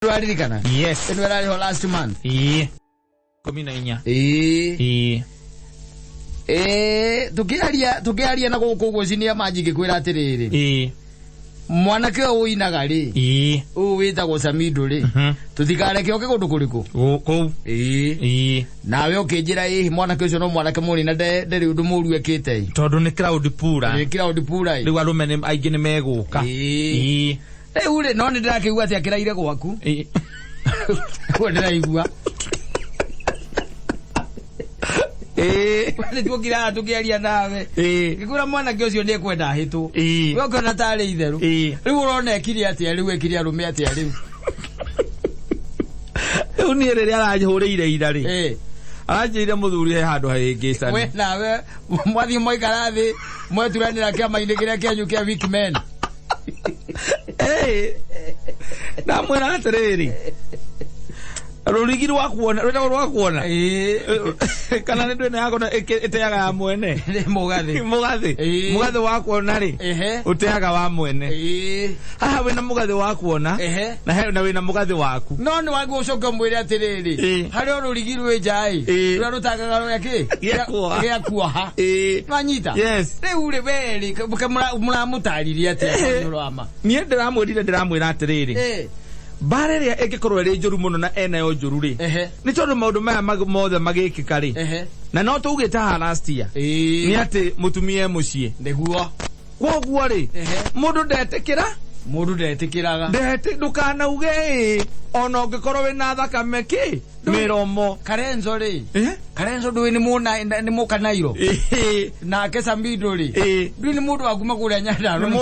Kana? Yes. Eno era last month. Komina inya. Tukiaria na guku cinia manjike kwira atiriri. Mwanake uinaga ri. Witagwo Samido ri. Tuthikareke oke gundu kuriku. Kou. Nawe ukinjira mwanake ucio no mwanake muri na nderi undu muru ekite. Tondu ni crowd pura. Ni crowd pura. Riu arume aingi ni meguka. Ule no ni ndakigua ati akiraire gwaku. Kwa ndiraigua. Wale tukiaria nawe. Ngikura mwana kiocio ni kwenda hitu. We ukona tari itheru. Riu urona ekiri ati riu ekiri arume ati riu. Uni riri arajihuriire ira ri. Arajire muthuri he handu haingicani. We nawe mwathi moikara thi mweturanira kiama-ini kiria kianyu kia Wickman. Na mwena atiriri. Rurigi rwakuona kana ni ndwene yako iteaga ya mwene ni mugathi wakuona ri uteaga wa mwene haha wina mugathi wakuona na wina mugathi waku no ni wangu ucoka mwire atiriri hari rurigi rwenjai rura rutagaga rwaki ya kuoha nwanyita riu ri weri muramutariria atia rwama nie ndiramwira atiriri bare ria egikorwo ri njuru muno na enayo njuru ri ni tondu maundu maya mothe magikika ri na no tugite ha last year ni ati mutumie mucie ndeguo kwoguo ri mundu ndetikiraga ndukanauge ona ungikorwo wina thakame ki miromo Karenzo ri Karenzo ndui ni mukanairo na Samido ri ndui ni mundu aguma kuria Nyandarua ni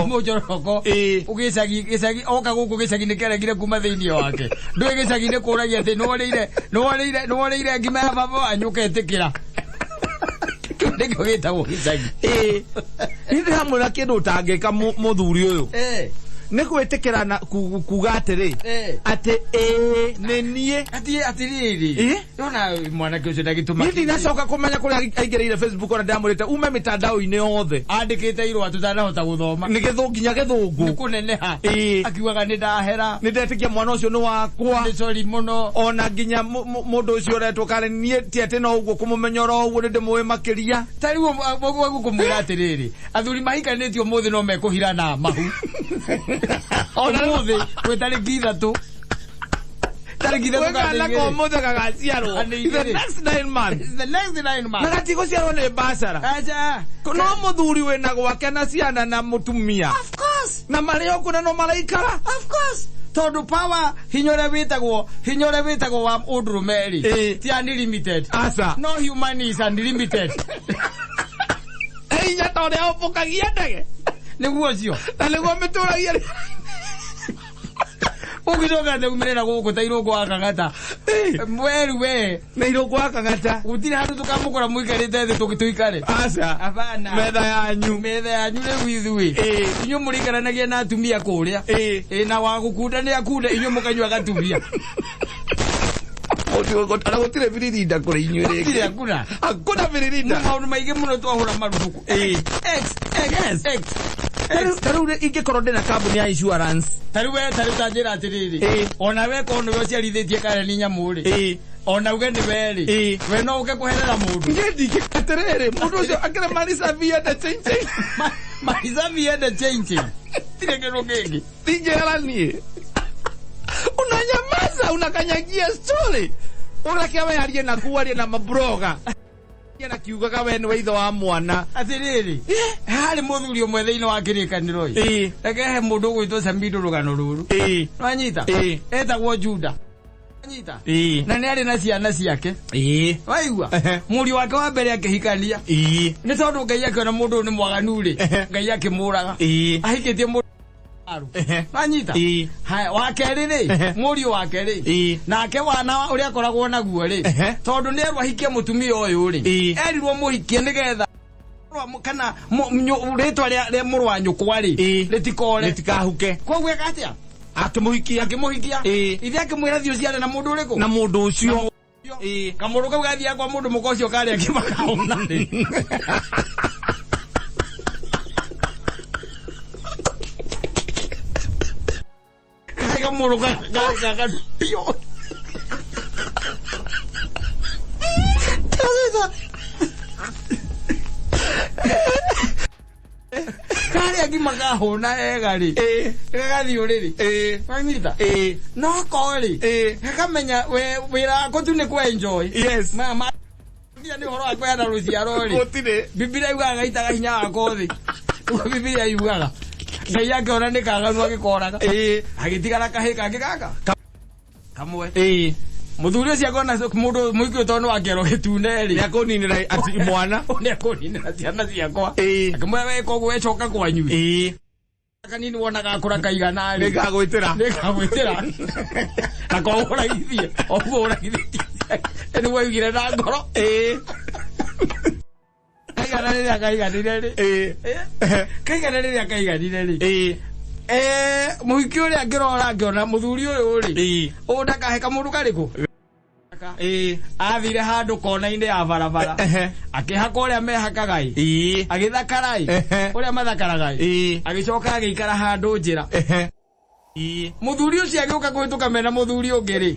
mujoroko ugicagi oka guku gicagi ni keregire kuma thiini wake ndui gicagi ni kuragia ati no warire ngima ya baba anyuka etikira ndiko gitagwo gicagi hindi hamwe na kindu utangika muthuri uyu ni kwitikira na kuga atiri ati ni nie atiriri yona mwana kyo ndagituma hindi nacoka kumenya kuri aingireire Facebook ona ndamurite ume mitandao-ini yothe andikite irwa tutanahota guthoma ni nginya githungu ni kuneneha akiugaga ni ndahera ni ndetikia mwana ucio ni wakwa ni sorry muno ona nginya mundu ucio retwo kare nie ti ati no uguo kumumenya ro uguo ni ndimuwe makiria tariwo bogo kumwira atiriri athuri mahikanitio muthi no mekuhirana mahu Omuthi wetariki ithatu tariki ithatu kana ko muthe gagaciarwo the next 9 months na gatigo ciarwo ni basara aja no muthuri wina gwake na ciana na mutumia of course na mario kuna no maraikara of course tondu power hinyore bitagwo wa udrumeri ti unlimited asa no human is unlimited nya tore opokagia ndege niguo cio na niguo mituragia ugicoka ndeumirira guku ta irungu wa Kang'ata mweru we na irungu wa Kang'ata gutire handu tukamukora muikarite thi tugituikare aca abana metha yanyu riu ithui inyu murikaranagia na atumia kuria na wagukunda ni akunda inyu mukanywa gatumia Ana gutire biririnda kuri inyuire hakuna biririnda maundu maingi muno twahura marufuku taru ingĩkorwo ndĩna kambuni ya insurance taru tanjĩra atiriri ona we kono we ciarithitie Karen Nyamũri ona uge ni weri we no uge kuherera mundu ndingĩkaterere mundu ucio akire marisa via the change marisa via the change tire kero kenge tingeranie unanyamaza unakanyagia story unakia we arie na kuaria na mabroga na kiugaga we ni waitho wa mwana atiriri hari muthuri umwe thiini wa kirikaniro ekehe mundu gwitwo Samido rugano ruru nwanyita etagwo Juda nyita na ni ari na ciana ciake waigua muri wake wa mbere akihikania ni tondu Ngai akiona mundu ni mwaganu ri Ngai akimuraga ahikitie mundu Anyita haya wakeri ri murio wake ri nake wana uria akoragwo naguo ri tondu ni erwa hikie mutumia uyu ri erirwo muhikie nigetha kana ritwa ria muru wa nyukwa ri ritikahuke kwoguo ekatia akimuhikia ithi akimwira thio ciare na mundu uriku na mundu ucio kamuru kau gathia kwa mundu mukocio kari akimakaona ri kamuruka kaka pio. Kali akimaka hona gari. Gari uriri. Wanyita. No koli. Kamenya wira ko tune ku enjoy. Yes. Mama ni horo akwa na rusia rori. Kotire. Biblia yugaga itaga hinya akothi. Biblia yugaga. Ngai yake ona ni kaga no agikoraga. Agitigara kahe kage kaka. Kamwe. Muthuri ucio akona mundu muikio tono akero gitune ri. Ni akoninira ati mwana. Ni akoninira ciana ciakwa. Akamwe we koguo ecoka kwanyu. Kanini wonaga akura kaigana ri. Nikagwitira. Na kohora ithie. Ohora ithie. Eni waigire na ngoro. Kaiganire ri. Kaiganire ri. Muhiki uri angirora ngiona muthuri uyu ri. Udaka heka mundu kariku. Athire handu kona-ini ya barabara. Akihaka uria mehakagai. Agithakarai. Uria mathakaragai. Agicoka agiikara handu njira. Muthuri ucio agiuka kuhituka mena muthuri ungi ri.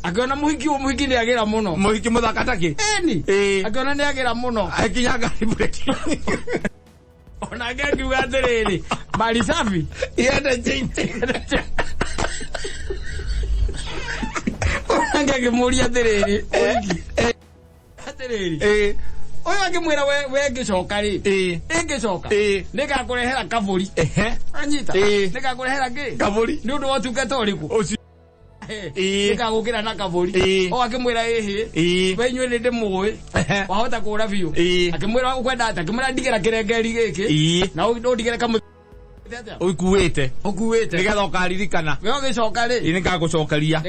Akiona muhiki ni agira muno. Muhiki muthakataki. Akiona ni agira muno. Akinya ngari breki. Ona ngiuga atiriri. Mari safi. Yenda jinte. Ngimuria atiriri. Atiriri. Oyo akimwira we ngicoka ri. Ngicoka. Nikakurehera kaburi. Anyita. Nikakurehera ngi. Kaburi. Ni undu wotungata uriku. Nikagukira na kaburi. O akimwira ehe. We nywe ndi muwe. Wahota kura biu. Akimwira ukwenda ata. Akimwira ndigera kirengeri giki. Na ndigera kamu Ukuwete. Nigetha ukaririkana. We ugicoka ri. Nikagucokeria.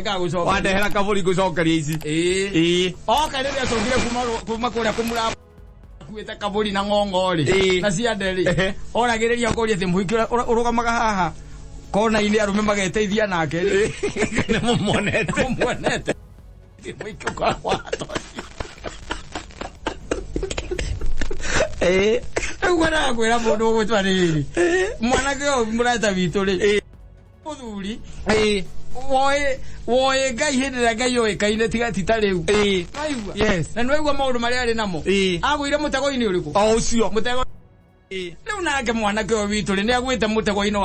Wandehera kaburi gucokeria ici. Oka riria acokire kuma kuria kumura kuita kaburi na ng'ong'ori. Na ciande ri. Oragiriria kuria ati muhiki urugamaga haha. Kona-ini arume mageteithia nake ri. Nĩ mũmonete. Muhiki ukoragwo atoria. Ugwara kwira mundu ugwitwa riri. Mwanake uyu murata witu ri. Muthuri. Woe Ngai hindira Ngai oikaine tiga titariu. Yes. Na nĩwaigua maũndũ marĩa ari namo. Agwire mutego-ini uriku. O ucio. Mutego. Riu nake mwanake uyu witu ri ni agwite mutego-ini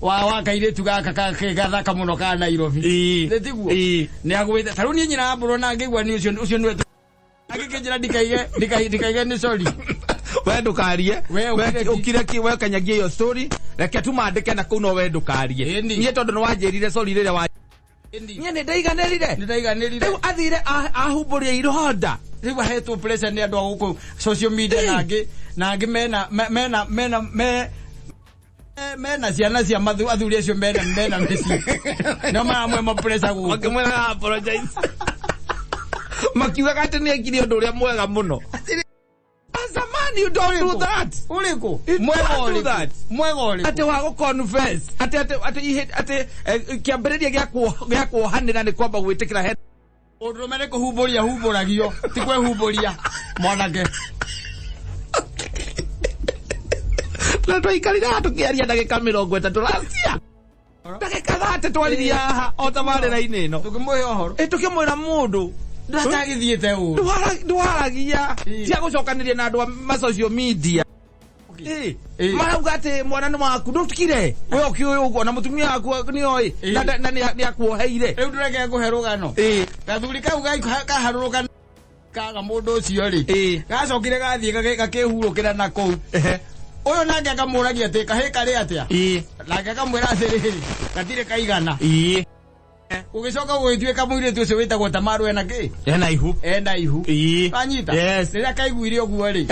wa kairitu gaka gathaka muno ka Nairobi. Ndetiguo. Ni agwite. Taru ni nyina aburo na ngigwa ni ucio ni wetu. Agikijira ndikaige ni sorry. We ndukarie. We kanyagie yo story. Reke tumandike na kuu no we ndukarie. Niĩ tondu nĩ wanjĩrire sorry rĩrĩa wa. Niĩ nĩ ndaiganĩrire. Rĩu athire ahumburia ironda. Rĩu ahetwo pressure nĩ andũ a gũkũ social media nangĩ mena ciana cia athuri acio mena mĩciĩ. No maramwe ma pressure gũkũ. Makĩmwĩra apologize. Makiugaga atĩ nĩ ekire ũndũ ũrĩa mwega mũno. As a man, you don't do that. Uliko. Mwega uliko. Ate wago confess. Ate kiambĩrĩria gĩa kuohanĩra nĩ kwamba gwĩtĩkĩra he. Ũndũmene kũhumbũragio. Ti kwĩhumbũria. Mwanake. Na twaikarire haha tũkĩaria ndagĩka 30 racia. Ndagĩka 30 twariria haha o tabarĩra-inĩ ĩno. Tũkĩmũhe ũhoro. Tũkĩmwĩra mũndũ. Ndagithiĩte ũru. Ndwaragia. Cia gũcokanĩria na andũ a social media. Marauga atĩ mwana nĩ waku ndũtukire. We ũkĩũĩ ũguo na mũtumia waku nĩoĩ. Na nĩ akuoheire. Rĩu ndũreke ngũhe rũgano. Gathuri kau kaharũrũka kaga mũndũ ũcio rĩ. Gacokire gathiĩ gakĩhurũkĩra na kũu. Ũyũ nake akamũragia atĩ kahĩ karĩ atĩa. Nake akamwĩra atĩrĩrĩ gatirĩ kaigana. Ugicoka gwĩtuĩka mũirĩtu ũcio wĩtagwo Tamaru ena kĩ? Ena ihu. Anyita. Rĩrĩa kaiguire ũguo rĩ.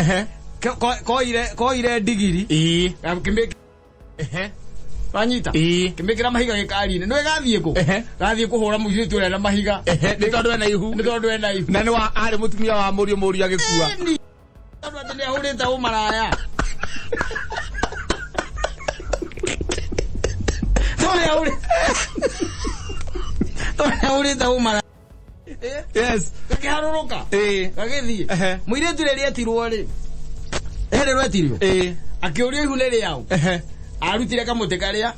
Koire ndigiri. Anyita. Kĩmĩkĩra mahiga gĩkari-inĩ. Nĩwe gathiĩ kũ? Gathiĩ kũhũra mũirĩtu ũrĩa na mahiga. Nĩ tondũ ena ihu. Na nĩ arĩ mũtumia wa mũriũ agĩkua. Tondũ atĩ nĩ ahũrĩte ũmaraya. Tũrĩa ũmaraya. Yes. Gakĩharũrũka. Gagĩthiĩ. Mũirĩtu rĩrĩa etirwo rĩ. Rĩrĩa etirwo. Akĩũria ihu nĩ rĩaũ. Arutire kamũtĩ karĩa.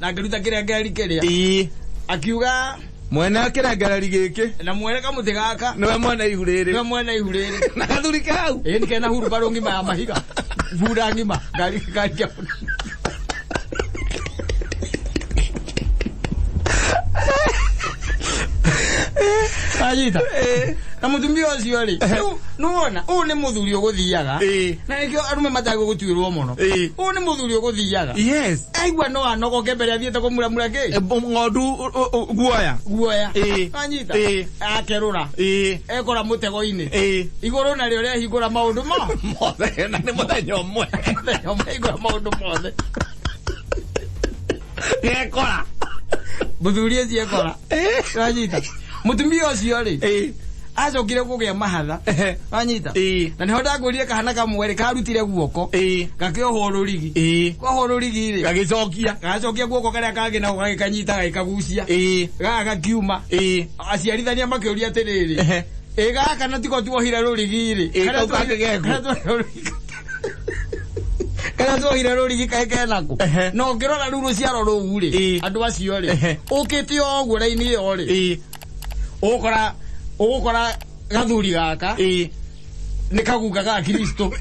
Na akĩruta kĩrĩa ngari kĩrĩa. akiuga mwena kĩrangarari gĩkĩ na mwene kamuti gaka nĩwe mwena ihurĩrĩ na gathuri kau ni kena huru baro ngima ya mahiga bura ngima gari kia Ajita na mutumia ucio ri nuona ni muthuri uguthiaga na nikio arume matago gutuirwo muno ni muthuri uguthiaga yes aigua no anogoke mbere athiete kumuramura ke ng'ondu guoya anyita akerura ekora mutego-ini iguru na rio rehingura maundu mothe na ni muthenya umwe igura maundu mothe gekora muthuri ucio ekora anyita mutumia ucio ri acokire kugia mahatha anyita na niho ndagurire kahana kamwe ri karutire guoko gakioho rurigi kwa rurigi ri gagicokia guoko karia kage na gagikanyita gagikagucia gakiuma aciarithania makiuria atiriri gaka na tiko tuohire rurigi ri kana tuohire rurigi kaike nako no ngirora ruru ciaro ruu ri andu acio ri ukite oguo raini yo ri ukora gathuri gaka ni kaguga ga Kristo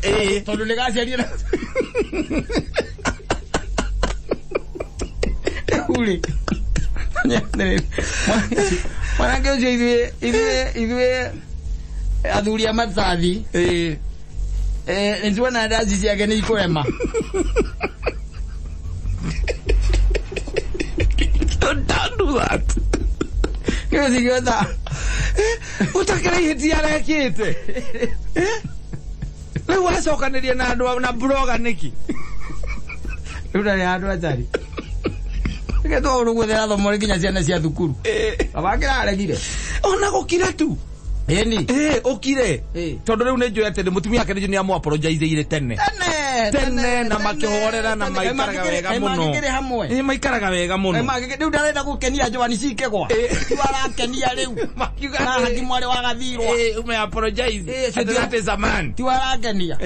tondu ni gaciarie na uri mwana ngeuze idwe athuri amathathi njuana ndazi ciake ni ikurema don't do that ngeuze giotha utakira ihĩtia rekĩte rĩu wacokanĩria na andũ na broga nĩki rĩu ndarĩ andũ atari reke twaũrũ gwethera thomore nginya ciana cia thukuru baba kĩraregire ona gũkire tu eni ukire tondu riu ni njui ati mutumia ake ni amu apologize ire tene na makihorera na maikaraga wega muno maikaraga wega muno riu ndarenda gukenia Joani cikegwa tiwarakenia riu makiuga haki mwari wa gathirwa ume apologize that is a man tiwarakenia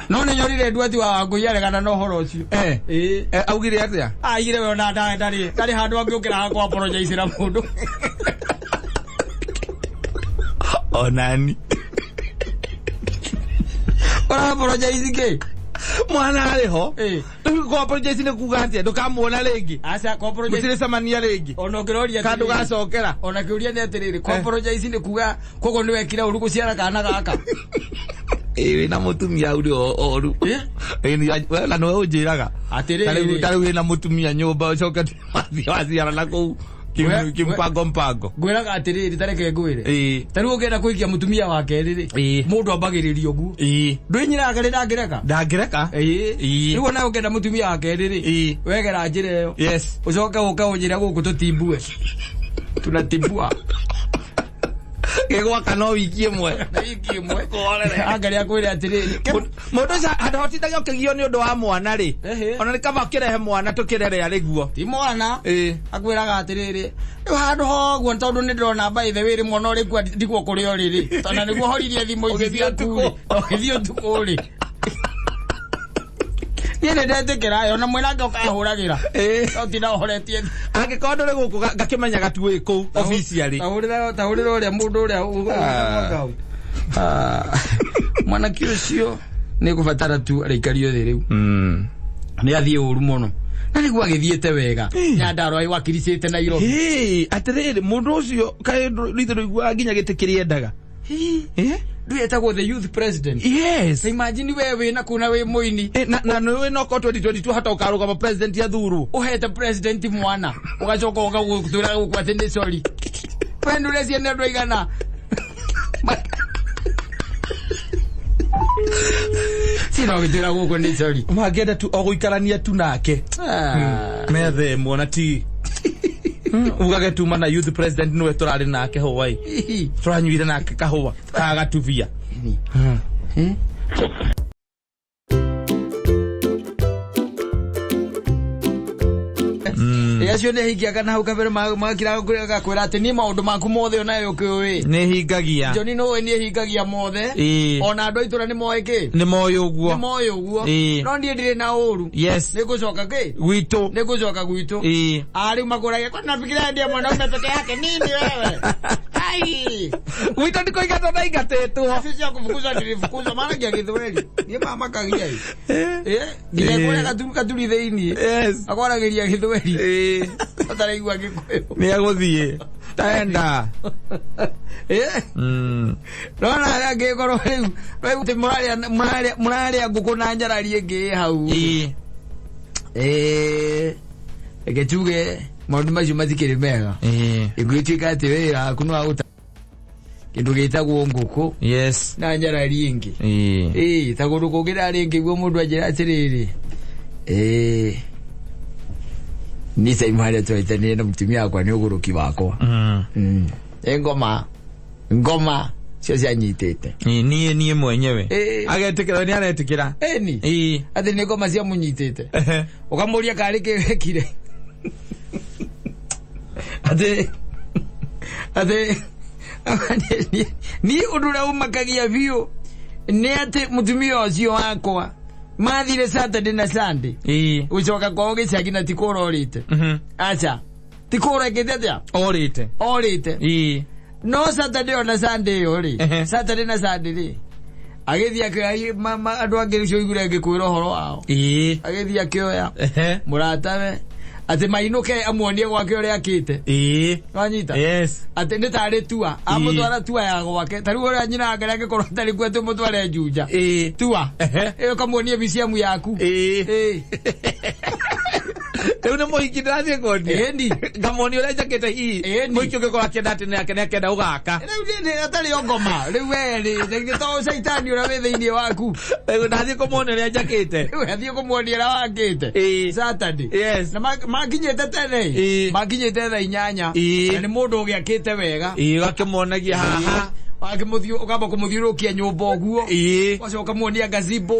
no ni nyorire ndwati wa nguyaregana no horo ucio augire atia aigire we ona ndari handu angiukira kwa apologize ra mundu onani ora apologize ke mwana ariho ko apologize ne kugatia ndukamuona ringi asa ko apologize mutire samania ringi ona kiroria kandu gacokera ona kiuria ni atiriri ko apologize ne kuga kogo ni wekire uru guciara kana gaka na mutumia uri oru wala no ujiraga atiriri tari na mutumia nyumba ucoka waciara na ku kimpango gwiraga atiriri tareke ngwire tari ugenda kuikia mutumia wake riri mundu ambagiririo guo ndwinyiraga ri ndangireka riu na ugenda mutumia wake riri wegera njira iyo yes ucoke uka unjira guku tutibue tunatibua kegwa kana wiki imwe angalia kwire atiriri mundu hotithagia ukigio ni undu wa mwana ri ona ni kaba kirehe mwana tukirere ari guo ti mwana akwiraga atiriri handu hoguo tondu ni ndona by the way mwana uri kwa ndiguo kuri oriri tona niguo horirie thimu igithio tuku ri yene ndetikira yo na mwena ngoka ahuragira otina ohoretie angikorwo ri guku ngakimenya gatuĩ ku officially tahurira uria mundu uria ugau mwana kiucio ni gubatara tu arikario thi riu ni athie uru muno na niguo agithiete wega nyandaro ai wakirisite Nairobi atiriri mundu ucio kai ritho igua nginya gitikirie ndaga duetagwo the youth president yes imagine wewe na kuna we muini na wewe no ko 2022 hata ukaruga president ya thuru uhete president mwana ugacoka ugagutura gukwatende sorry pendule ciene ndo igana sino gitira guko ndi sorry magenda tu oguikarania tu nake methe mwana ti ugage tuma na youth president no turari nake Hawaii turanyuire nake kahua kagatuvia nacio nĩ hingiaga na hau kabere magakira kwĩra atĩ ni maũndũ maku mothe onayo kĩũĩ nĩ hingagia Joni no nĩ hingagia mothe ona andũ aitũra nĩ moĩ kĩ nĩ moĩ ũguo no niĩ ndirĩ na ũru yes nĩ ngũcoka kĩ gwitũ nĩ ngũcoka gwitũ rĩu magũrage kwa nafikira ndiye mwanaume peke yake nini wewe ai gwitũ ndiko igatona ingatĩtwo sisi ya kufukuza nilifukuza maana kia Gĩthweri ni mama kagia nginya kũrĩa katuri thĩinĩ yes akwaragĩria Gĩthweri ataraigua Gĩkũyũ nĩ agũthiĩ taenda rona ngĩkorwo rĩu tĩ mũrarĩa ngũkũ na njararie ngĩ hau Gĩtuge maũndũ macio matikĩrĩ mega ĩgwĩtuĩka atĩ wĩra waku nĩ wa gũta kĩndũ gĩtagwo ngũkũ yes na njararie ngĩ ta kũndũ kũngĩ ndarĩ ngĩiguo mũndũ anjĩra atĩrĩrĩ ni sai mahali twaitania na mtumia wakwa nĩ ũgũrũki wakwa ngoma cio cianyitĩte niĩ mwenyewe agetĩkĩra nĩ aretĩkĩra atĩ nĩ ngoma cia mũnyitĩte ũkamũria karĩ kĩwekire atĩ ni ũndũ ũrĩa ũmakagia biũ nĩ atĩ mũtumia ũcio wakwa mathire Saturday na Sunday ucoka kwao gĩcagi na tikũra orĩte acha tikũra gĩtete orĩte no Saturday na Sunday ori Saturday na Sunday agĩthia kĩai andũ angĩ rĩcio igure ngĩkwĩra ũhoro wao agĩthia kĩoya mũratawe ati mainuke amuonie gwake ũrĩa akĩte wanyita yes ati nĩ tarĩ tua amũtwara tua ya gwake tarĩ ũrĩa nyina ngara ngĩkorwo tarĩ kwetu mũtware njunja tua ĩyo kamuonie biciamu yaku rĩu nĩ mũhiki ndathiĩ ngondi ngamuonia ũrĩa njakĩte hihi mũhiki ũngĩkorwo akĩenda atĩ nĩ akĩenda ũgaka rĩu nĩ atarĩ ngoma rĩu werĩ ndĩgĩtoo caitani ũrĩa wĩ thĩinĩ waku rĩu ndathiĩ kũmuonia ũrĩa njakĩte rĩu athiĩ kũmuonia ũrĩa wakĩte Saturday yes na makinyĩte tene makinyĩte thaa 8 na nĩ mũndũ ũgĩakĩte wega ũgakĩmuonagia haha ukamba kumuthiũrũkia nyũmba ũguo wacoka ukamuonia gazebo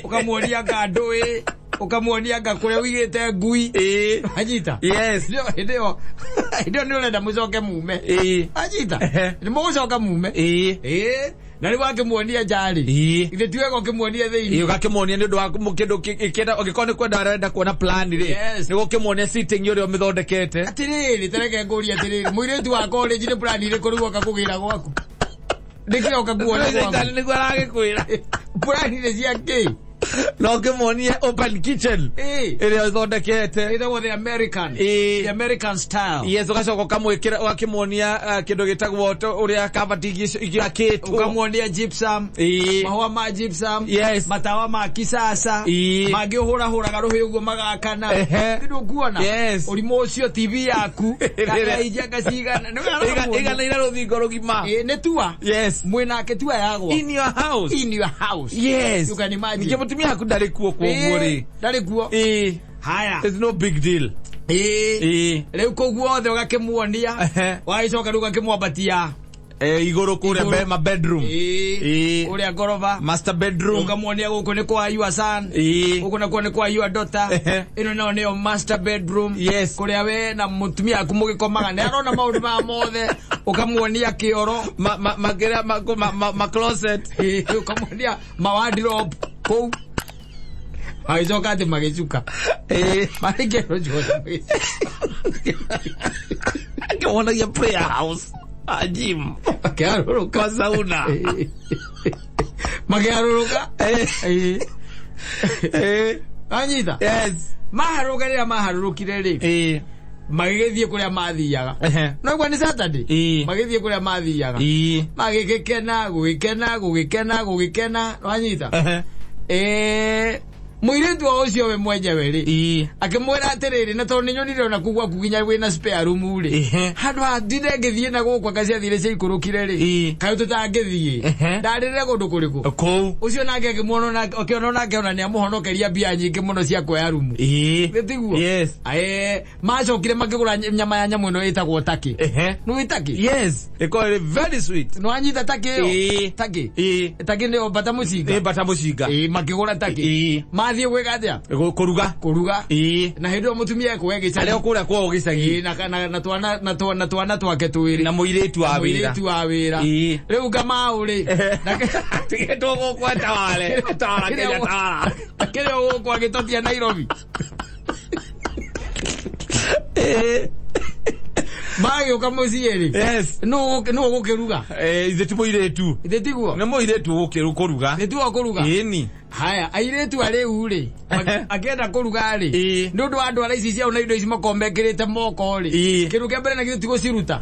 ukamuonia ngandũĩ ukamuonia ngakũrĩa wigĩte ngui anyita yes ndio nĩ ũrenda mũcoke mume anyita nĩ mũgũcoka mume na rĩu akĩmuonia njari ithe tiwega ũkĩmuonia thĩinĩ ũgakĩmuonia nĩ ũndũ wa kĩndũ kĩenda ũngĩkorwo nĩ kwenda arenda kuona plan rĩ nĩ gũkĩmuonia sitting ũrĩa ũmĩthondekete atĩrĩrĩ tareke ngũria atĩrĩrĩ mũirĩtu wa college nĩ plan irĩkũ rĩu akakũgĩra gwaku ndĩkĩoka kuona gwaku nĩguo aragĩkwĩra plan nĩ cia kĩ no kĩmuonie open kitchen ĩrĩa ũthondekete ĩtagwo the American style yes ũgacoka ũkamwĩkĩra ũgakĩmuonia kĩndũ gĩtagwo ũrĩa kabati igĩakĩtwo ũkamuonia gypsum mahũa ma gypsum yes matawa ma kisasa mangĩ ũhũrahũraga rũhĩ ũguo magakana nĩ kuona ũrimũ ũcio TV yaku ija gacigana ĩganaire rũthingo rũgima nĩ tua yes mwĩnake tua yagwo in your house yes you can imagine mutumia yaku ndarĩ kuo kwoguo rĩ ndarĩ kuo haya it's no big deal rĩu koguo othe ũgakĩmuonia wagĩcoka rĩu ũgakĩmwambatia igũrũ kũrĩa ma bedroom ũrĩa ngoroba master bedroom ũkamuonia gũkũ nĩ kwa your son gũkũ nakuo nĩ kwa your daughter ĩno nayo nĩyo master bedroom kũrĩa we na mũtumia yaku mũgĩkomaga nĩ arona maũndũ maya mothe ũkamuonia kĩoro ma closet ũkamuonia ma wardrobe kũu agĩcoka atĩ magĩcuka marĩkĩro jothe akĩmuonagia prayer house gym akĩarũrũka sauna makĩarũrũka anyita maharũrũka rĩrĩa maharũrũkire rĩ magĩgĩthiĩ kũrĩa mathiaga noguo nĩ Saturday magĩthiĩ kũrĩa mathiaga magĩgĩkena wanyita mũirĩtu ũcio we mwenyewe rĩ akĩmwĩra atĩrĩrĩ na tondũ nĩnyonire ona kugwa kuginya wĩna spare room rĩ handũ handire ngĩthiĩ na gũkũ akaciathire cia ikũrũkire rĩ kaĩ tũtangĩthiĩ ndarĩrĩre kũndũ kũrĩkũ kũu ũcio nake akĩona nake ona nĩamũhonokeria mbia nyingĩ mũno cia kuoya rumu tiguo macokire makĩgũra nyama ya nyamũ ĩno ĩtagwo taki nĩ taki ĩkoragwo very sweet nĩwanyita taki ĩyo taki nĩyo mbata mũcinga makĩgũra taki mathie gwekatia kuruga na hindo mutumia kwege chale okura kwa ogicagi na twana twake twiri na muiretu wa wira riu ngama uri tigeto gukwata wale tara kenya tara kile uko agitotia Nairobi Bayo kamuzieri. Yes. No gukiruga. Ithe muiretu. Ithe tiguo. Na muiretu gukiruga. Ithe tuo kuruga. Ini. Haya, airetu ariu ri. Akienda kuruga ri. Nundu andu ara ici cia una indo ici makombekirite moko ri. Kiru kia mbere na gitu tigo ciruta.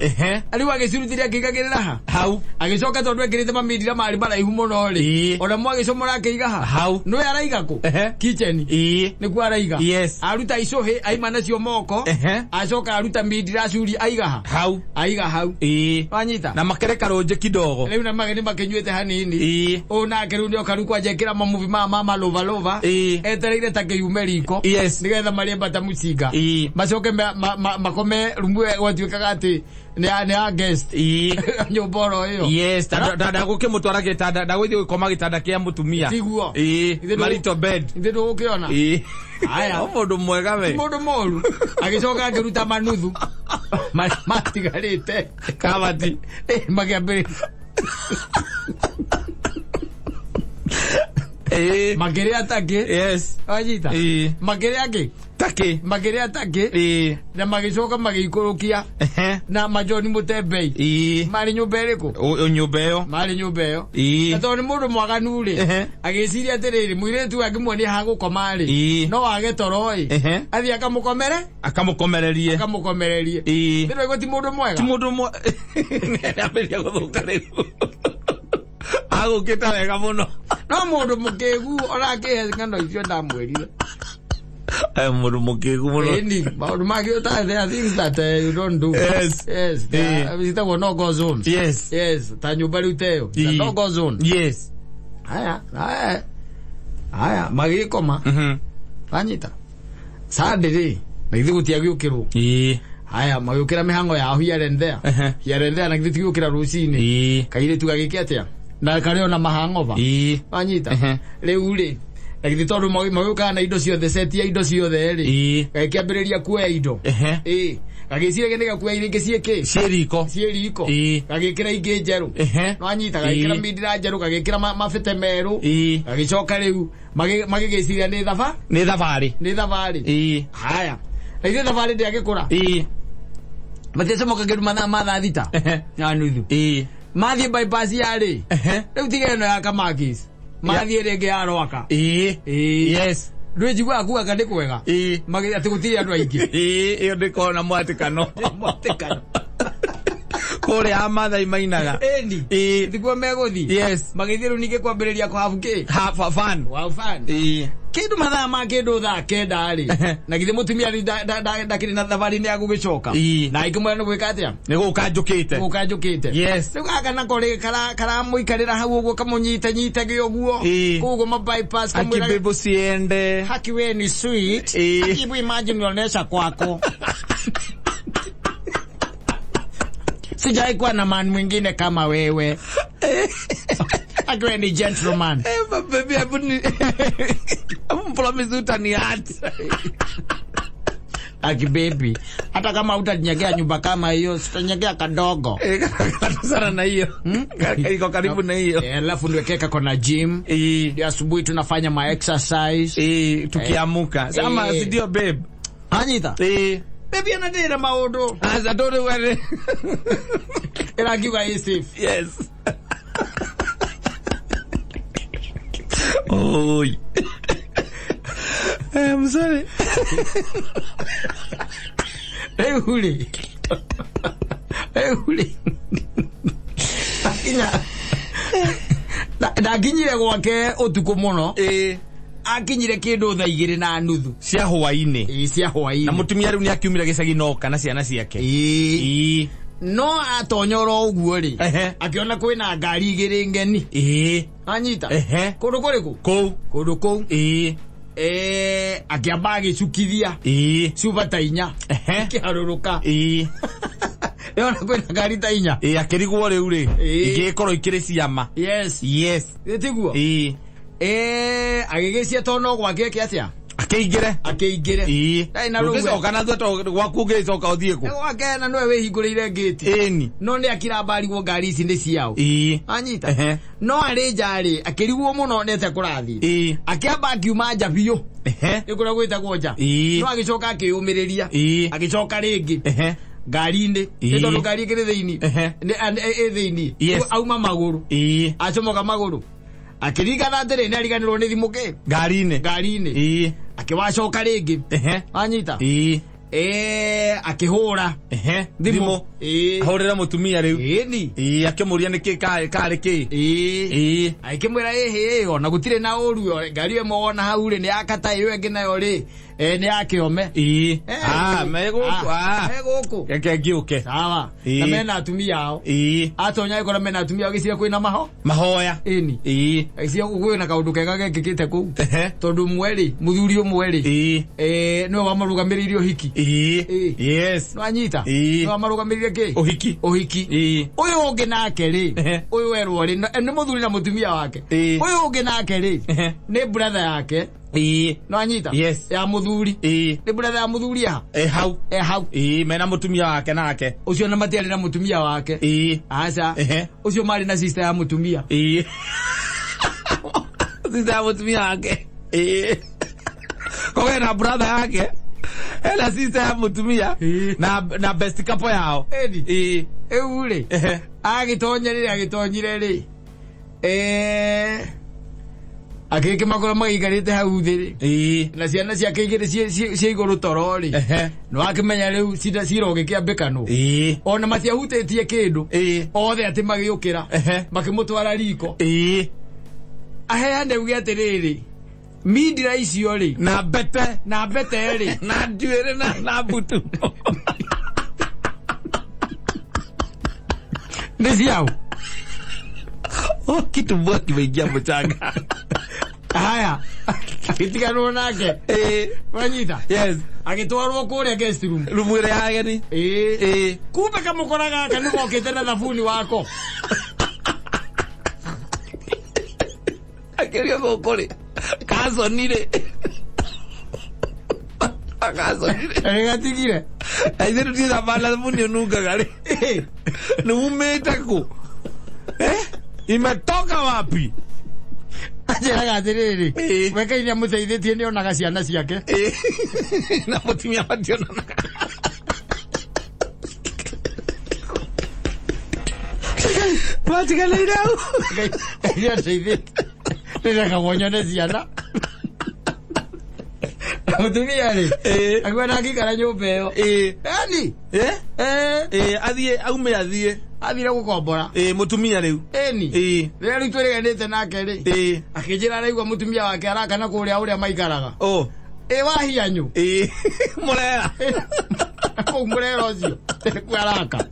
Ariu agicirutire akigagirira ha. Hau. Agicoka tondu ekirite mamindira mari baraihu muno ri. Ona mwa agicomora akiiga ha. Hau. No araiga ku. Kitchen. Niku araiga. Yes. Aruta icohe aimana cio moko. Acoka aruta mindira curi aiga ha. Hau. Aiga hau. Wanyita. Na makereka roje kidogo. Riu na mageni makinyuite hanini. Ona kirundi okaruku ajekira mamuvi mama lova etereire take yumeriko yes nigetha marie bata mucinga macoke makome rumwe gwatuikaga ati ni a guest nyumboro iyo yes dada gukimutwara gitanda ndagwithi gukoma gitanda kia mutumia tiguo marito bed inde ndugukiona aya mundu mwega we mundu moru agicoka akiruta manuthu matigarite kabati magiambere magere atake yes ajita magere ake magere atake na magicoka magikurukia na majoni mutembei mari nyubereko nyubeyo mari nyubeyo na toni mundu mwaganu ri agiciria atiriri muiretu akimwoni ha gukoma ri no wage toroi athi akamukomererie ndiro igoti mundu mwega ti mundu mwe aberia guthuka riu agukita wega muno no mundu mukegu orakihe ngano icio ndamwirire mundu mukegu muno ni maundu magi there are things that you don't do yes visita go no go zone yes ta nyumba riu teo no go zone yes haya magi koma anyita sadiri na ithu gutiagiukirwo haya magukira mihango ya hiarendea na githithi gukira rucini kaire tu gagikiatia na kareo na mahangova anyita riu ri Like tondu mageuka na indo ciothe set ya indo ciothe ri gakiambiriria kuoya indo gagicire genega kuoya iringi cieke cieriko gagikira ingi njeru no anyita gagikira mindira njeru gagikira mafete meru gagicoka riu magigiciria ni thavari haya na ithe thavari ndiagikura matecemoka ngeru mathaa thita na nuthu mathie bypass ya ri riu tigeno ya Kamakis mathie rege ya Rwaka yes rwejigwa akuga kandi kwega magi ati gutiri andu aingi iyo ndikona mwatikano kore amathai mainaga eni thigwa meguthi yes magithiru nike kwambiriria kwa hafuki have fun kindu mathaa ma kindu thaa kenda ri na githe mutumia ndakiri na thavari ni agugicoka na ikimwe no gwika atia ni gukanjukite yes riu gaka na kore kara muikarira hau uguo kamunyite gioguo kuguo ma bypass kamwira akibibu siende haki we ni sweet akibu imagine unaonesha kwako sijai kuwa na man mwingine kama wewe akiwe ni gentleman baby abuni promise utani hati aki baby hata kama utanyegea nyumba kama hiyo sitanyegea kadogo sana na hiyo iko karibu na hiyo alafu niwekeka kona gym ndio asubuhi tunafanya ma exercise tukiamuka sama ndio babe anyita baby anadira maodo asa dore wale ila kiwa is safe yes oi I'm sorry Ehuli ndakinyire gwake utuku muno akinyire kindu thaa 2:30 cia hwaini na mutumia riu ni akiumira gicagi no kana ciana ciake no atonyoro uguo ri akiona kwina ngari igiri ngeni anyita kundu kuriku kundu kou akiamba agicukithia ciuba ta 4 kiharuruka yona kwina ngari ta 4 akirigwo riu ri igikorwo ikiri ciama yes tiguo Agegecia tono gwake kiacia. Akeigire. Na ruga kana thweto gwaku ngecoka uthie ku. Gwake na no we hingurire gate. Eni. No ni akira mbari wo ngari ici ni ciao. Anyita. No ari njari akirigwo muno nete kurathi. Akiamba akiuma nja biyo. Ikura gwita gwoja. No agicoka akiyumiriria. Agicoka ringi. Ngari-ini ni tondu ngari ikiri thiini thiini auma maguru acomoka maguru akirigana atiri ni ariganirwo ni thimu ki ngari-ini akiwacoka ringi anyita akihura thimu ahurira mutumia riu akimuria niki kari ki akimwira ona gutire na uru ngari emo wona hau ri ni akata iyo engi nayo ri ni akiome meguku keke ngiuke sawa na mena atumia ao atonya ikora mena atumia ao gicira kwina mahoya gicira kwina kaundu kega gekikite ku tondu mweri muthuri umweri no wamarugamiririo hiki yes no anyita no wamarugamiririe ki uhiki uyu ungi nake ri uyu werwo ri ni muthuri na mutumia wake uyu ungi nake ri ni brother yake no anyita ya muthuri ni brother ya muthuri hau mena mutumia wake nake ucio na matiari na mutumia wake aca ucio mari na sister ya mutumia sister ya mutumia wake kowe na brother yake ela sister ya mutumia na best couple yao eure agitonyire ri akeke magora magikarite hau thiri na ciana ciake igire cia iguru torori no akimenya riu ciroge kiambikano ona matiahutĩtie kindu othe ati magiukira makimutwara riko aheane uge atiriri mindira icio ri na bete ri na nduire na butu nisiau kitu bwaki wengia mchanga haya kitikanwo nake wanyita agitwarwo kuria guest room rumwire yake ni kumbe kamukoraga kanugokite na thabuni wako akeria gukuri kazonire gatigire aithiru tira bala thabuni nunga gari numetaku imetoka wapi ajiraga atiriri wekaine muteithitie ni onaga ciana ciake na mutumia mationana patigaleira ya teithitie niraga wonyone ciana mutumia ri agwena akikara nyumba iyo yani athie aume athire gukombora mutumia riu rĩrĩa rĩu twĩrĩganĩte nake rĩ akĩnjĩra araigua mutumia wake arakana kũrĩa ũrĩa maikaraga wahianyũ mũrera kũu mũrera ũcio kũ araka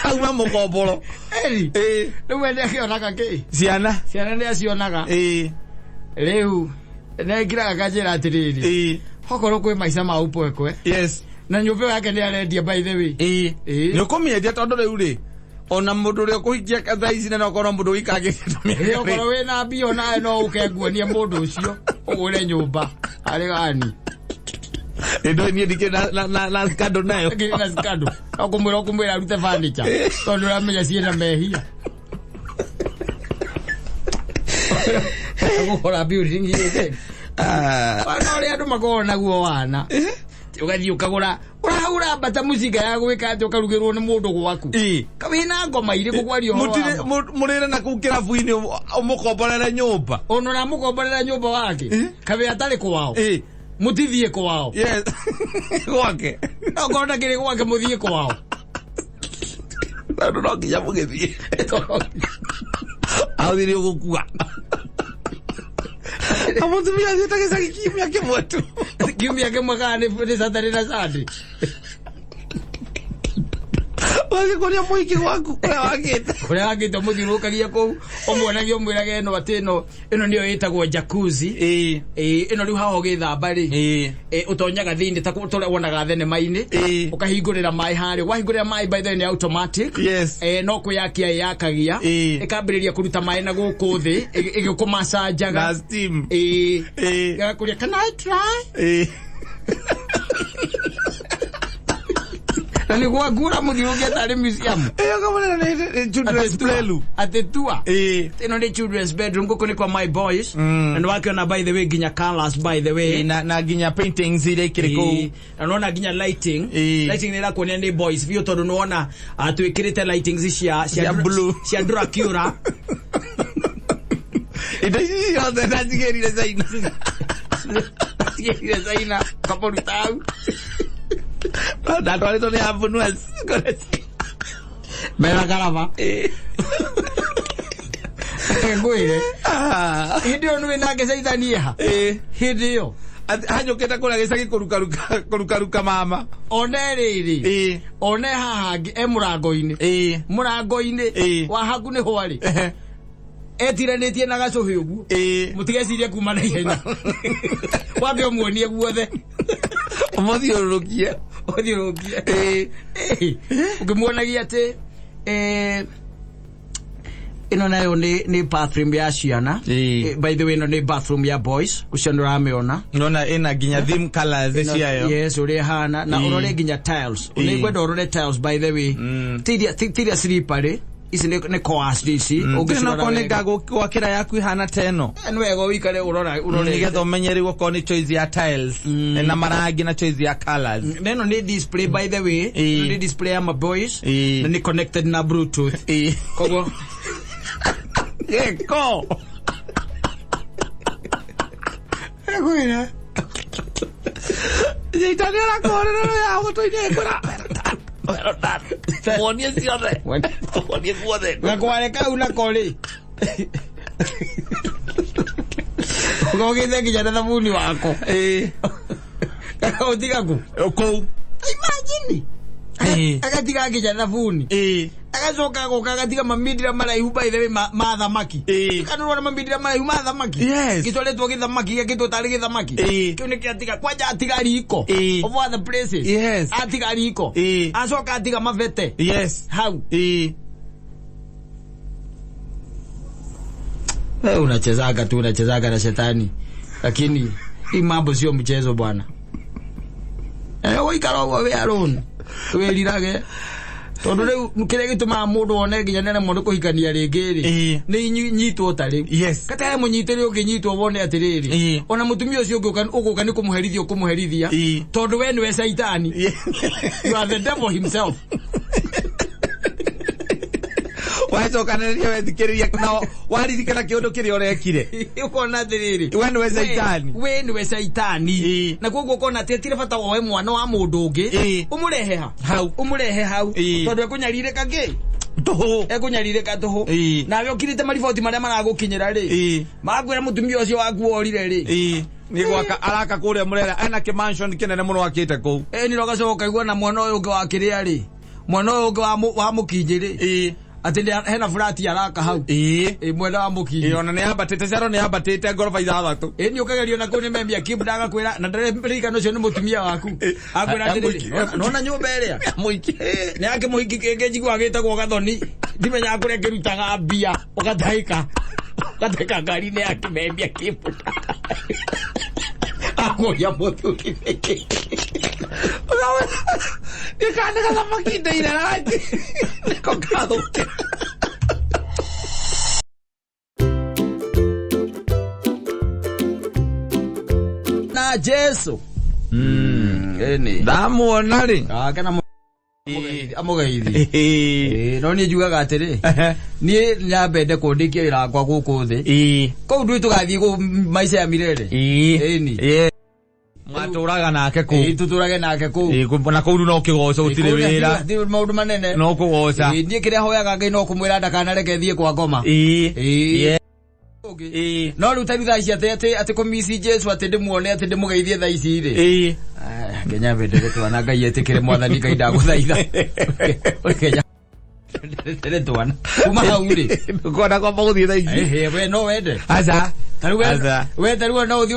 auma mũkomboro rĩu ende akĩonaga kĩ ciana nĩ acionaga rĩu nekiraga kanjĩra atĩrĩrĩ okorwo kwĩ maica ma upwekwe na nyumba yake ni arendia by the way ni ukomiedia tondu riu ri ona mundu ri ukuhikia katha ici na okorwo mundu wikagite tumia okorwo we na bio nae no ukenguonia mundu ucio ugure nyumba ari gani ndo ni ndike na skado nayo na skado okumwira rute furniture tondu ramenya ciena mehia ukora building ile wana ri andu makoro naguo wana ugathii ukagura urahura bata musiga ya gwika ati ukarugirwo ni mundu gwaku kawina ngoma iri kugwario murire na kukira buini umukomborera nyumba ono na mukomborera nyumba wake kawe atari kwao mutithie kwao gwake ngona kiri gwake muthie kwao ndo nginya mugithie athiri gukua amutumia yetake saki kimya kimwe tu kimya kimwe kana ni Saturday na Sunday Wage koria muiki waku kuria wagite. Kuria wagite muthirukagia kou. Omwonagia mwirage eno atino eno niyo yetagwo jacuzzi. Eno riu haho githamba ri. Utonyaga thini ta tole wonaga thenema-ini. Ukahingurira mai hari. Wahingurira mai by the way ni automatic. Yes. No kuyakia yakagia. Ikambiriria kuruta mai na guku thi. Igikumasajaga. Na steam. Gakuria can I try? Nani kwa gura muthirukia tari museum. Kama na children's playroom. Atetua. Ino ni children's bedroom guku ni kwa my boys. And wakiona by the way ginya colors by the way. Na ginya paintings ile kiriko. Anaona ginya lighting. Lighting nira kuonia ni boys. Vio tondu nuona tuikirite lightings cia blue. Cia Dracula. Itaji yote najigerire zaina. Najigerire zaina kaporutau. That one is only half an hour. Mera garava. Ngoire. Hidio nwe nage saitania. Hidio. Hajo keta kola gesaki korukaruka mama. Oneriri. One hahagi murango-ini. Murango-ini wa haku ni hwari. Etiranĩtie na gacuhi uguo. Mutigeciria kuma na ihenya. Wambe umuonie guothe. Umuthiũrũrũkie. Ukimuonagia ati ino nayo ni bathroom ya ciana. By the way no ni bathroom ya boys. Kucianura ameona. Nona ina ginya theme colors ciayo. Yes, uri hana na urore ginya tiles. Unigwenda urore tiles by the way. Tiria slippery. Isi ne coas disi. Ugina kone gago kwa kira yaku ihana teno. Nwego wikare urora. Nigetho menyeri goko ni choice ya tiles. Na marangi na choice ya colors. Neno ni display by the way. Ni display ya my boys. Na ni connected na Bluetooth. Kogo. Ko. Egoina. Itani la kore no ya auto ine kora. Monie siore. Monie kuode. Ngakwaleka una koli. Ngogeze kijana thabuni wako. Utika ku. Ko. Imagine. Akatiga kijana thabuni. Akacoka goka agatiga mamindira maraihu by the way ma thamaki. Kanurora mamindira maraihu ma thamaki. Gitoletwo githamaki gito tari githamaki. Kiu ni kiatiga kwanja atiga riko. Of other places. Yes. Atiga riko. Acoka atiga mavete. Yes. How? Wewe unachezaga na shetani. Lakini hii mambo sio mchezo bwana. Wewe ikara wewe alone. Wewe lirage. Tondu riu kire gituma mundu one ginya nene mundu kuhikania ringiri ni nyitwo tari. Yes. Kata munyitiri unginyitwo wone atiriri. Ona mutumia ucio uguka ni kumuherithia. Tondu we ni we saitani. You are the devil himself. Wacho kanaria wethikiria na waririkana kiundu kiri orekire. Ukona atiriri. We ni we saitani. Na koguo kona tetire bata woe mwana wa mundu ungi. Umurehe hau. Tondu ekunyarire kage. Toho. Ekunyarire ka toho. Nawe ukirite mariboti maria maragukinyira ri. Magwira mutumia ucio waku orire ri. Ni gwaka araka kuria murera ana ki mansion kinene muno wakite ku. Ni rogacoka igwa na mwana uyu ungi wakiria ri. Mwana uyu ungi wa mukinjiri. Ati hena flat araka hau. Mwenda wa mukinji. Ona ni abatete cero ni abatete ngorofa ithathatu. Ni ukagerio na kuni memia kibdaga kwira na ndare mbirika no cio ni mutumia waku. Akwira ati nona nyumba iria. Muiki. Ni ake muiki kenge njigwa gitagwo gathoni. Ndimenya akure kirutaga mbia ugathaika. Ugathaika ngari ni ake memia kibdaga. Akoya mutuki. Nikane kala makinde ina rati. Kokado. Na Jesu. Eni. Ndamuona ri. Kana amugaithi. No ni njugaga atiri. Ni nyambende kundikia wira wakwa guku thi. Kou ndu tugathie ku maica ya mirere. Eni. Maturaga nake ku. Tuturage nake ku. Na kou no kigoco gutire wira. Ndi maundu manene. No kugoca. Ni kiria hoyaga Ngai no kumwira ndakana reke thie kwa ngoma. No riu tari thaa ici ati kumisi Jesu ati ndimuone ati ndimugeithie thaa ici ri. Kenya bedere twana Ngai etikire mwathani Ngai ndaguthaitha Kenya bedere twana kuma hauri kona kwa muthi thaiji we no wende aza we taruo no uthi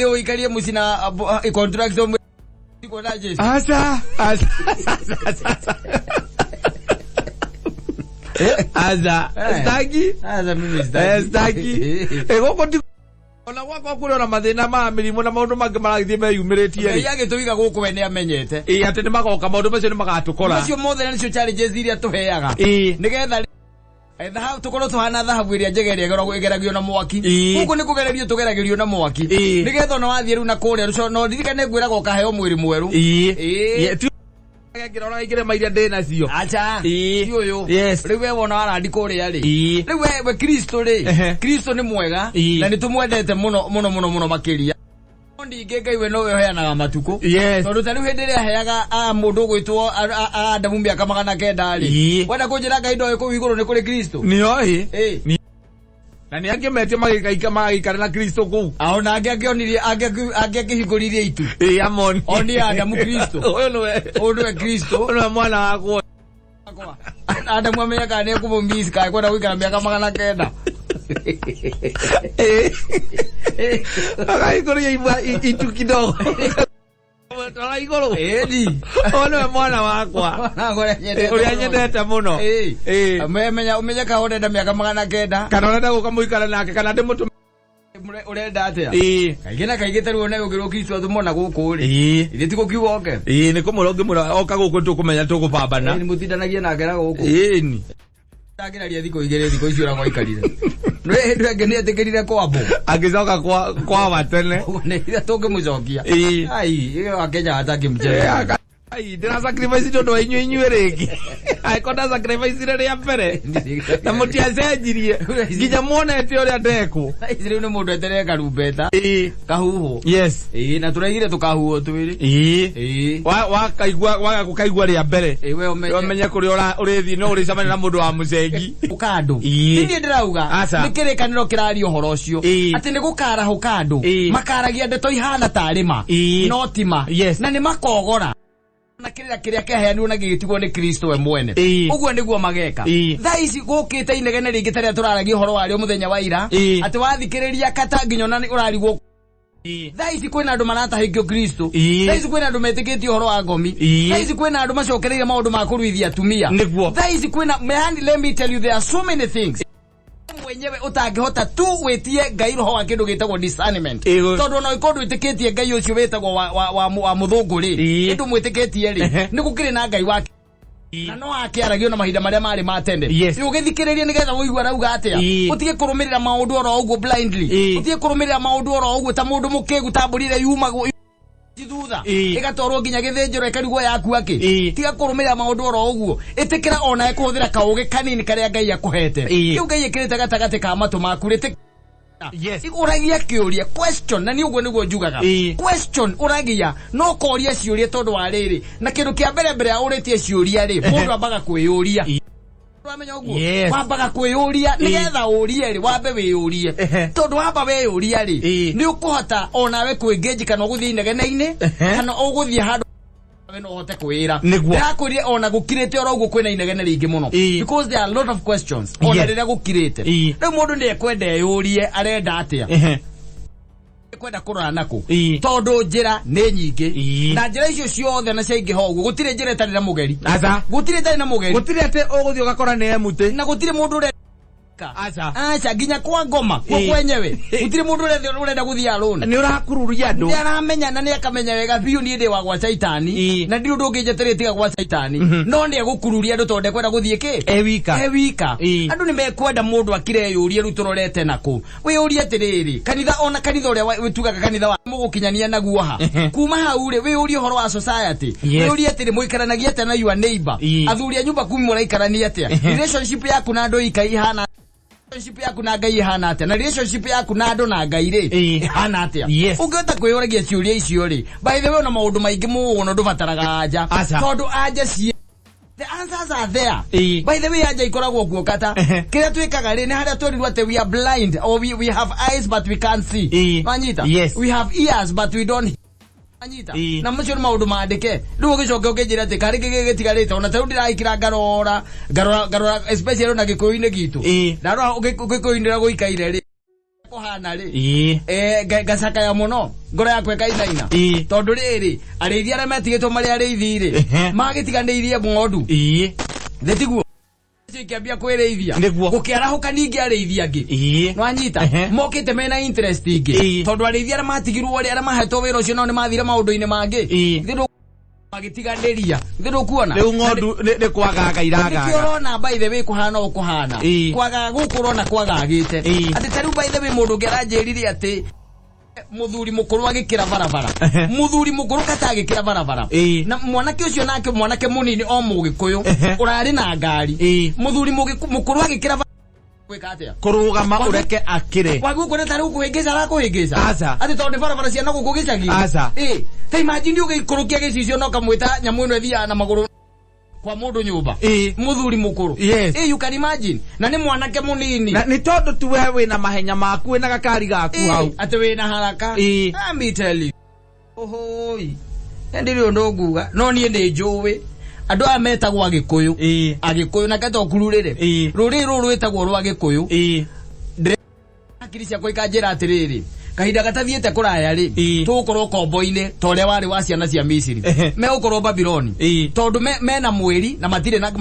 uikarie musina contract iko na jeshi aza mimi staki egoko ndi ona gwakwa kuri ona mathina ma mirimo na maundu mangi maragithie meyumiritie yage tuiga guku we ni amenyete ati ni magoka maundu macio ni magatukora macio mothe nicio challenges iria tuheaga nigetha thahabu tukorwo tuhana thahabu iria njegeria igeragio na mwaki guku ni kugererio tugeragirio na mwaki nigetha ona wathie riu na kuria ruco no ndirikane ngwiraga ukaheo mwiri mweru ngirora igire mairia ndena cio acha uyu riu we wona arandi kuria ri riu we Kristo ni mwega na ni tumwendete muno makiria ndi ngenge iwe no we heanaga matuko tondu tari hindi ria heaga mundu gwitwo Adamu miaka 900 ri wenda kunjira Ngai ndoe ku iguru ni kuri Kristo ni oi na ni angemetie magikara na Kristo ku aona angionirie angihinguririe itu amoni oni Adamu Kristo oyo Kristo ono mwana wako Adamu ameyaka ne kubombisi kai kwenda kuikara miaka 900 akaikoria itu kidogo Tala igoro ono mwana wakwa uria nyendete muno umenya kahonda miaka 900 kana urenda gukamuikara nake kana ndimutu urenda atia kaigite taru ona ugiro Kristo athumona guku ri ile tiko kiwoke ni kumuronge mura oka guku tukumenya tukubambana ni mutindanagia na ngera guku ni tagiraria thiko igere thiko icio ra gwaikarire no hindu enge ni atikirire kwambo agicoka kwa watene ne ira toke mucokia ai iyo akenya ataki mjere ai ndira sacrifice ndo inyu rigi ai konda sacrifice ire ya mbere na mutia cenjirie nginya muonete uria ndeku ire ni mundu etereka rumbeta kahuho na turaigire tukahuho twiri wa kukaigua ria mbere we umenye kuri urithi no uri camana na mundu wa mucengi ukandu ndi ndirauga nikirikaniro kirario horo ucio ati ni gukara hukandu makaragia ndeto ihana tarima no tima na ni makogora na kiria keheanirwo na gigitigwo ni Kristo we mwene uguo niguo mageka tha ici gukite inegene ringi taria turaragia horo wario muthenya wa ira ati wathikiriria kata nginyona urarigwo tha ici kwina andu maratahikio Kristo tha ici kwina andu metikitio horo wa ngomi tha ici kwina andu macokereire maundu ma kuruithia atumia tha ici kwina let me tell you there are so many things mwenyewe utangihota tu wetie Ngai roho wa kindu gitagwo discernment tondu no ikondu itikitie Ngai ucio wetagwo wa muthungu ri indu mwitikitie ri ni gukire na Ngai wake na no akiaragio na mahinda maria mari matende ugithikiriria nigetha uigua rauga atia utige kurumirira maundu oro uguo blindly utige kurumirira maundu oro uguo ta mundu mukigu tamburire yumagwo thutha igatorwo nginya githinjiro ikarigwo yaku aki tiga kurumira maundu oro uguo itikira ona ekuhuthira kauge kanini karia Ngai akuhete kiu Ngai ikirite gatagati ka matu maku rite uragia kiuria question na ni uguo niguo njugaga question uragia no koria ciuria tondu wa riri na kindu kia mbere uritie ciuria ri mundu ambaga kwiyuria wamenya uguo wambaga kwiyuria nigetha urie ri wambe wiyurie tondu wamba wiyuria ri ni ukuhota onawe kwingeji kana uguthie inegene-ini kana uguthie handu we no hote kwira ndakuria ona gukirite oro uguo kwina inegene ringi muno because there are a lot of questions ona riria gukirite riu mundu ni ekwenda yurie arenda atia kwenda kurana nako tondu njira ni nyingi na njira icio ciothe na ciaingi ho uguo gutire njira itari na mugeri gutire tari na mugeri gutire ate uguthio gakora ni emute na gutire mundu acha nginya kwa ngoma kwa kwenyewe gutire mundu urenda guthia alone ni urakururia andu ni aramenya na ni akamenya wega biu ni ndi wa gwa Saitani na ndi undu ungijetere tiga gwa Saitani no ni egukururia andu tonde kwenda guthie ki ewika andu ni mekwenda mundu akire yurie rutororete nako we yurie atiriri kanitha uria witugaga kanitha wa mugukinyania naguo ha kuma hau ri we yurie horo wa society we yurie atiri muikaranagia atia na your neighbor athuri a nyumba kumi muraikarania atia relationship yaku na andu ikai hana relationship yaku na Ngai hana atia na relationship yaku na andu na Ngai ri hana atia ungihota kwiyuragia ciuria icio ri by the way ona maundu maingi muno ndubataraga anja tondu anja ci the answers are there by the way anja ikoragwo guokata kiria twikaga ri ni haria twirirwo ate we are blind or we have eyes but we can't see manyita we have ears but we don't anyita na mucio ni maundu mandike riu ugicoke ukinjira ati kari gigitigarite ona tau ndiraikira garora especially na gikuyu-ini gitu ndaro ugikuindira guikaire ri kuhana ri gasaka ya muno ngoro yakwe kainaina tondu riri arithia aria metigitwo mari arithiri magitiganiirie ng'ondu thitiguo kiambia kwirithia gukiarahuka ningi arithia ngi nwanyita mokite mena interest ingi tondu arithia aria matigirwo aria mahetwo wira ucio no ni mathire maundu-ini mangi magitiganiria thiru kuona riu ng'ondu ni kwagaga iragaga kiorona by the way kuhana ukuhana kwaga gukurona kwagagite ati tariu by the way mundu ngeranjirire ati muthuri mukuru agikira barabara muthuri mukuru katagikira barabara na mwanake ucio nake mwanake munini o mugikuyu urari na ngari muthuri mukuru agikira kwikatia kurugama ureke akire wagu kone tari ukuhingisa la kuhingisa ati tonde barabara cia no gukugicagi ta imagine ugikurukia gicicio no kamwita nyamu ino ethia na maguru kwa mundu nyumba muthuri mukuru you can imagine na ni mwanake munini na ni tondu tu wewe na mahenya maku na gakari gaku hau ati we na haraka me tell you ohoi ndiri undu nguga no nie ndi njuwe andu a metagwo agikuyu na gato kururire ruri ruru etagwo rwa agikuyu akirisia kwa ikanjira atiriri kahinda gatathiete kuraya ri tukorwo kombo-ini toria wari wa ciana cia Misiri me ukorwo Babiloni tondu mena mweri na matire na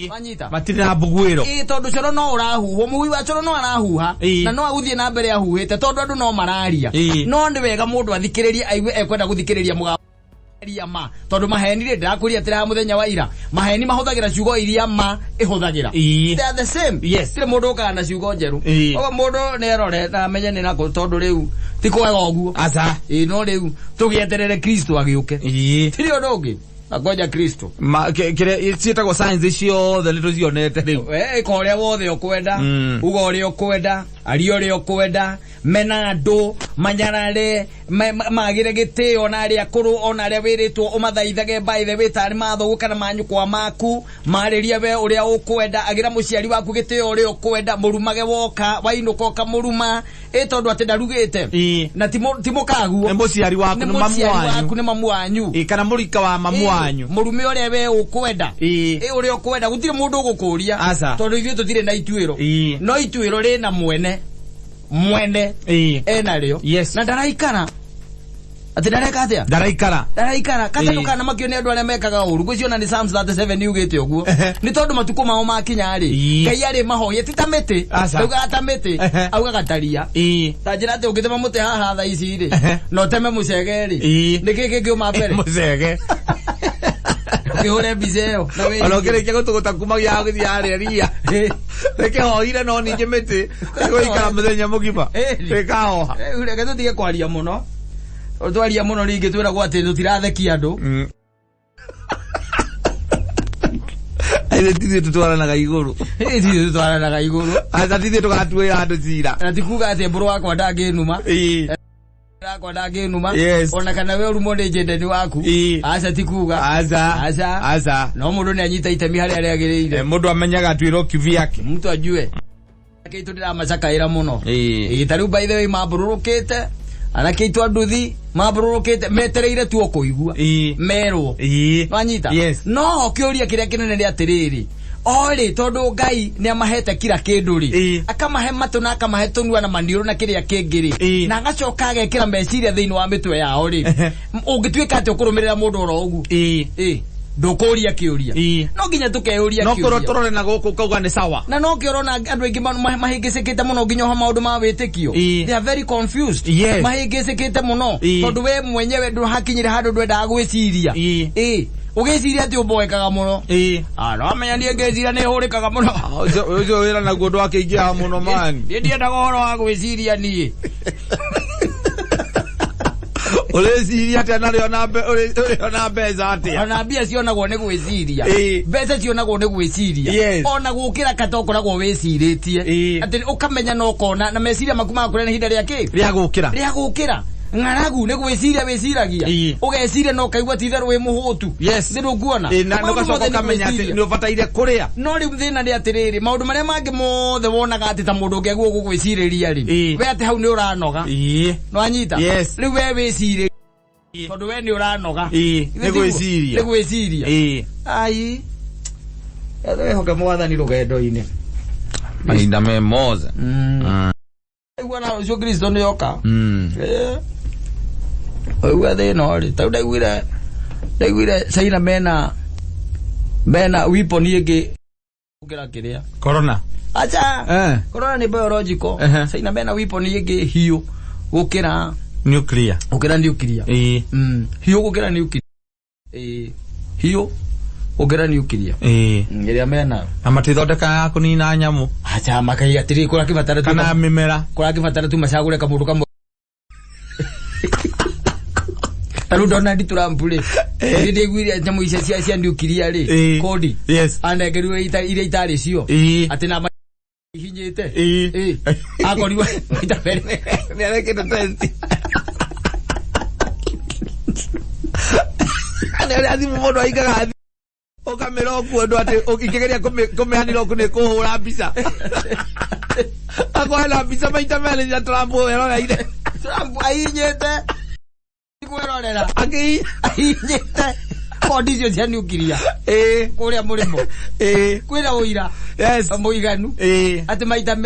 manyita matire na bugwiro tondu coro no urahuho muhui wa coro no arahuha na no aguthie na mbere ahuhite tondu andu no mararia no ndi wega mundu athikiririe aigue ekwenda guthikiriria mugambo ma tondu mahenire ndirakuria atira muthenya wa ira maheni mahuthagira ciugo iria ma ihuthagira they are the same tire mundu kana ciugo njeru ogo mundu ne erore na menye ni nako tondu riu tikwega oguo no riu tugieterere Kristo agiuke tiri ondogi agoja Kristo kire cietagwo signs icio the little zionete riu koria wothe ukwenda ugo uri ukwenda ari uri ukwenda mena andu manyarare magire gitio na ari akuru ona ari wiritwo umathaithage by the way tari mathugu kana manyukwa maku mariria we uria ukwenda agira muciari waku gitio uri ukwenda murumage woka wainuka kamuruma tondu ati ndarugite na timo kaguo muciari waku ni mamu wanyu kana murika wa mamu wanyu murume uria we ukwenda uria ukwenda gutire mundu gukuria tondu ithuĩ tutire na ituiro no ituiro ri na mwene enario na ndaraikara ati ndareka atia ndaraikara katanukana makio ni andu aria mekaga uru gwiciona ni Psalms 37 yugite uguo ni tondu matuko mao makinya ri Ngai ari mahoye titamete uga atamete auga gataria tanjira ati ugithema muti haha tha ici ri no teme mucege ri nikiki ngiuma mbere mucege kihure bizeo na we alogerekia gutuguta kuma ya guthia areria reke hoire no ninge miti goikara muthenya mugima rekaho reke tutige kwaria muno twaria muno ringi twira gwate tutirathekia andu aithe tithie tutwaranaga iguru ata tithie tugatuira andu cira na tikuga ati mburu wakwa ndanginuma ona kana we urumo ni jendani waku aca tikuga aca no mundu ni anyita itemi haria riagirire mundu amenyaga atwiro kivi yake mtu ajue kitu ndira macakaira muno tariu by the way mabururukite anake itu anduthi mabururukite metereire tu okuigua merwo wanyita no kiuria kiria kinene ri atiriri ori tondu Ngai ni amahete kila kindu ri akamahe matu na akamahe tunua na maniuru na kiria kingiri na agacoka agekira meciria thiini wa mitwe yao ri ungituika ati ukurumirira mundu oro ugu ndukuria kiuria no nginya tukeuria kiuria no korore na guku kauga ni sawa na no kiorona andu aingi mahingisikite muno nginya ho maundu ma witikio they are very confused mahingisikite muno tondu we mwenyewe ndu hakinyire handu ndwenda gwiciria ugiciria ati uboekaga muno no amenya nie ngeciria ni hurikaga muno ucio wira naguo ndwakiingia muno man ndiendaga horo wa gwiciria nie uleciria ati anario na mbeca ati ona mbia cionagwo ni gwiciria mbeca cionagwo ni gwiciria ona gukira katokoragwo wiciritie ati ukamenya no kona na meciria maku makure ni hinda ria gukira ngaragu ne gwiciria wiciragia ugeciria no kaigua titharu wi muhutu ndiru kuona na ugacoka ukamenya ati ni ubataire kuria no ri thina ndi atiriri maundu maria mangi mothe wonaga ati ta mundu ngeguo gugwiciriria ri we ati hau ni uranoga no anyita riu we wiciri tondu we ni uranoga nigwiciria ai hoke mwathani rugendo-ini mahinda me moza iguana ucio Kristo ni oka oigua thina ri tau ndaiguire China mena weapon ingi ukira kiria corona acha corona ni biological China mena weapon ingi hiu gukira nuclear hiu gukira nuclear hiu gukira nuclear iria mena amatithondeka kunina nyamu acha makai atiri kura kibatara tu kana mimera kura kibatara tu macagure kamundu kamwe aru Donald Trump ri ndi gwire nyamu icia cia nuclear ri kodi anengerwe iria itari cio ati na hinyite akoriwa itapere ni areke test ani ari mundo aigaga okamera okuo ati ukigeria kumeanira ku ne kuhura mbica akwela mbica maita mele ya Trump wero ire Trump ainyete ikwirorera ainyete kodi cia nuclear kuria murimo kwira uira muiganu ati maita